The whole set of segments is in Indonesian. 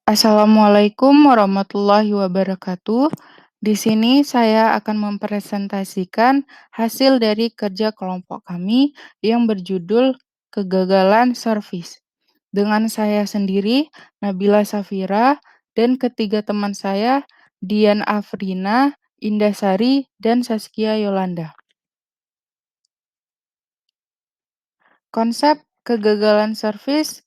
Assalamualaikum warahmatullahi wabarakatuh. Di sini saya akan mempresentasikan hasil dari kerja kelompok kami yang berjudul Kegagalan Servis. Dengan saya sendiri, Nabila Safira, dan ketiga teman saya, Dian Afrina, Indasari, dan Saskia Yolanda. Konsep kegagalan servis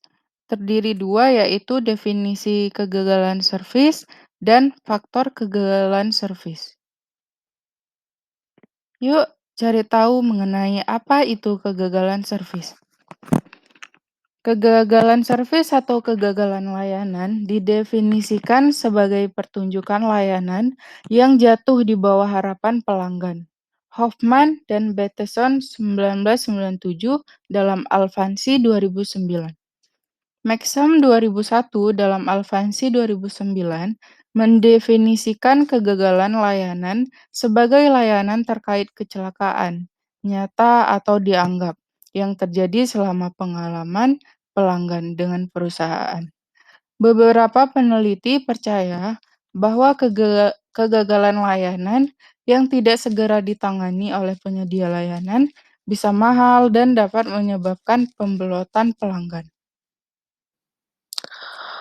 terdiri dua, yaitu definisi kegagalan servis dan faktor kegagalan servis. Yuk cari tahu mengenai apa itu kegagalan servis. Kegagalan servis atau kegagalan layanan didefinisikan sebagai pertunjukan layanan yang jatuh di bawah harapan pelanggan. Hoffman dan Bateson 1997 dalam Alfansi 2009. Maxam 2001 dalam Alfansi 2009 mendefinisikan kegagalan layanan sebagai layanan terkait kecelakaan, nyata atau dianggap, yang terjadi selama pengalaman pelanggan dengan perusahaan. Beberapa peneliti percaya bahwa kegagalan layanan yang tidak segera ditangani oleh penyedia layanan bisa mahal dan dapat menyebabkan pembelotan pelanggan.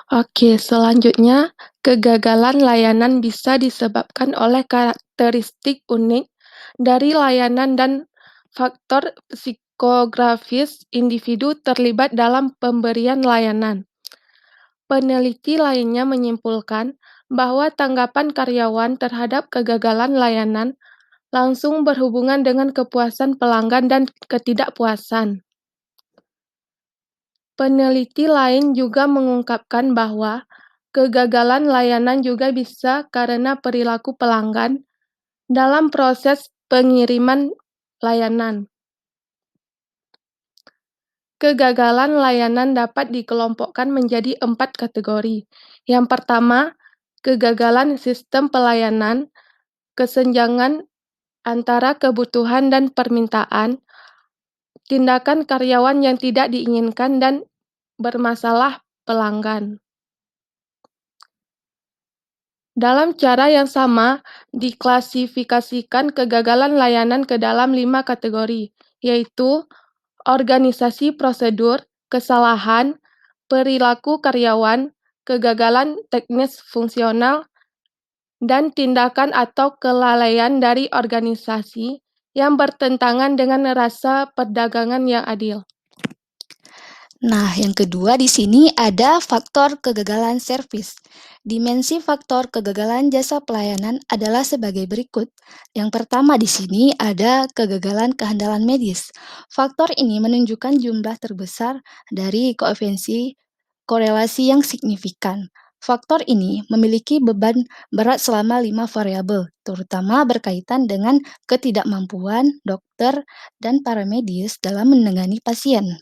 Oke, selanjutnya, kegagalan layanan bisa disebabkan oleh karakteristik unik dari layanan dan faktor psikografis individu terlibat dalam pemberian layanan. Peneliti lainnya menyimpulkan bahwa tanggapan karyawan terhadap kegagalan layanan langsung berhubungan dengan kepuasan pelanggan dan ketidakpuasan. Peneliti lain juga mengungkapkan bahwa kegagalan layanan juga bisa karena perilaku pelanggan dalam proses pengiriman layanan. Kegagalan layanan dapat dikelompokkan menjadi 4 kategori. Yang pertama, kegagalan sistem pelayanan, kesenjangan antara kebutuhan dan permintaan, tindakan karyawan yang tidak diinginkan dan bermasalah pelanggan. Dalam cara yang sama, diklasifikasikan kegagalan layanan ke dalam 5 kategori, yaitu organisasi prosedur, kesalahan, perilaku karyawan, kegagalan teknis fungsional, dan tindakan atau kelalaian dari organisasi yang bertentangan dengan rasa perdagangan yang adil. Nah, yang kedua di sini ada faktor kegagalan servis. Dimensi faktor kegagalan jasa pelayanan adalah sebagai berikut. Yang pertama di sini ada kegagalan kehandalan medis. Faktor ini menunjukkan jumlah terbesar dari koefisiensi korelasi yang signifikan. Faktor ini memiliki beban berat selama 5 variabel, terutama berkaitan dengan ketidakmampuan dokter dan para medis dalam menangani pasien.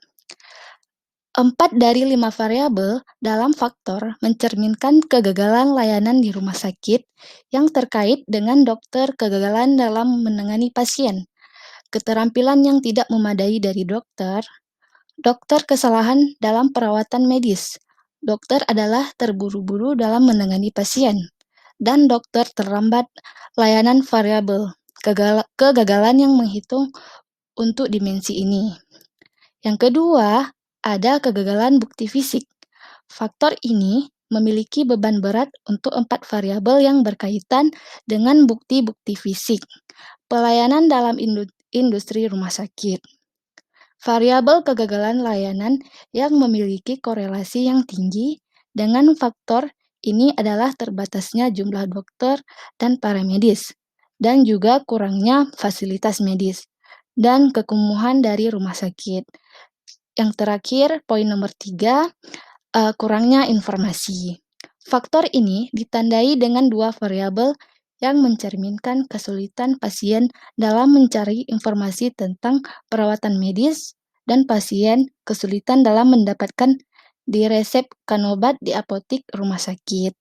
4 dari 5 variabel dalam faktor mencerminkan kegagalan layanan di rumah sakit yang terkait dengan dokter, kegagalan dalam menangani pasien, keterampilan yang tidak memadai dari dokter, kesalahan dalam perawatan medis, dokter adalah terburu-buru dalam menangani pasien, dan dokter terlambat layanan variabel, kegagalan yang menghitung untuk dimensi ini. Yang kedua, ada kegagalan bukti fisik. Faktor ini memiliki beban berat untuk 4 variabel yang berkaitan dengan bukti-bukti fisik. Pelayanan dalam industri rumah sakit. Variabel kegagalan layanan yang memiliki korelasi yang tinggi dengan faktor ini adalah terbatasnya jumlah dokter dan para medis, dan juga kurangnya fasilitas medis, dan kekumuhan dari rumah sakit. Yang terakhir, poin nomor 3, kurangnya informasi. Faktor ini ditandai dengan 2 variabel yang mencerminkan kesulitan pasien dalam mencari informasi tentang perawatan medis dan pasien kesulitan dalam mendapatkan diresepkan obat di apotik rumah sakit.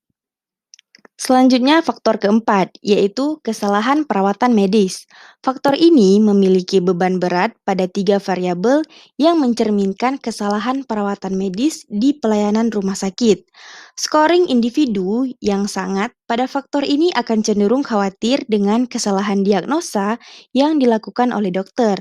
Selanjutnya faktor keempat, yaitu kesalahan perawatan medis. Faktor ini memiliki beban berat pada 3 variabel yang mencerminkan kesalahan perawatan medis di pelayanan rumah sakit. Scoring individu yang sangat pada faktor ini akan cenderung khawatir dengan kesalahan diagnosa yang dilakukan oleh dokter.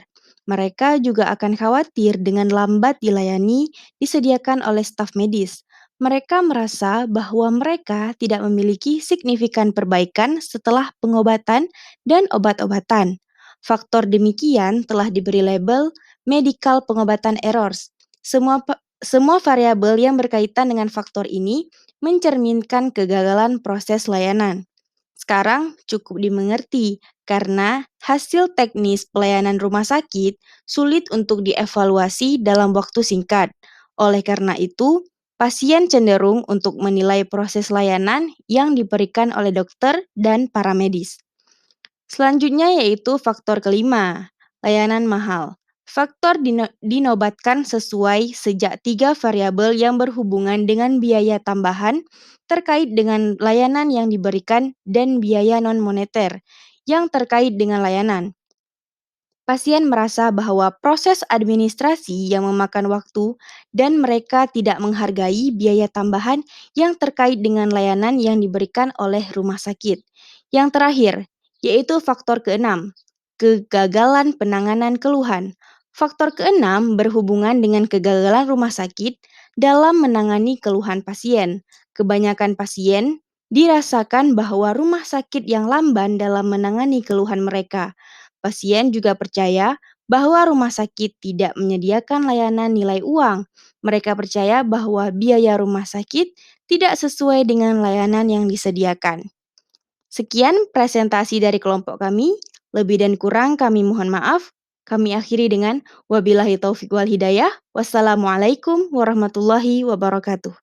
Mereka juga akan khawatir dengan lambat dilayani disediakan oleh staf medis. Mereka merasa bahwa mereka tidak memiliki signifikan perbaikan setelah pengobatan dan obat-obatan. Faktor demikian telah diberi label medical pengobatan errors. Semua variabel yang berkaitan dengan faktor ini mencerminkan kegagalan proses layanan. Sekarang cukup dimengerti karena hasil teknis pelayanan rumah sakit sulit untuk dievaluasi dalam waktu singkat. Oleh karena itu, pasien cenderung untuk menilai proses layanan yang diberikan oleh dokter dan para medis. Selanjutnya yaitu faktor kelima, layanan mahal. Faktor dinobatkan sesuai sejak 3 variabel yang berhubungan dengan biaya tambahan terkait dengan layanan yang diberikan dan biaya non-moneter yang terkait dengan layanan. Pasien merasa bahwa proses administrasi yang memakan waktu dan mereka tidak menghargai biaya tambahan yang terkait dengan layanan yang diberikan oleh rumah sakit. Yang terakhir, yaitu faktor keenam, kegagalan penanganan keluhan. Faktor keenam berhubungan dengan kegagalan rumah sakit dalam menangani keluhan pasien. Kebanyakan pasien dirasakan bahwa rumah sakit yang lamban dalam menangani keluhan mereka. Pasien juga percaya bahwa rumah sakit tidak menyediakan layanan nilai uang. Mereka percaya bahwa biaya rumah sakit tidak sesuai dengan layanan yang disediakan. Sekian presentasi dari kelompok kami. Lebih dan kurang kami mohon maaf. Kami akhiri dengan wabillahi taufiq wal hidayah. Wassalamualaikum warahmatullahi wabarakatuh.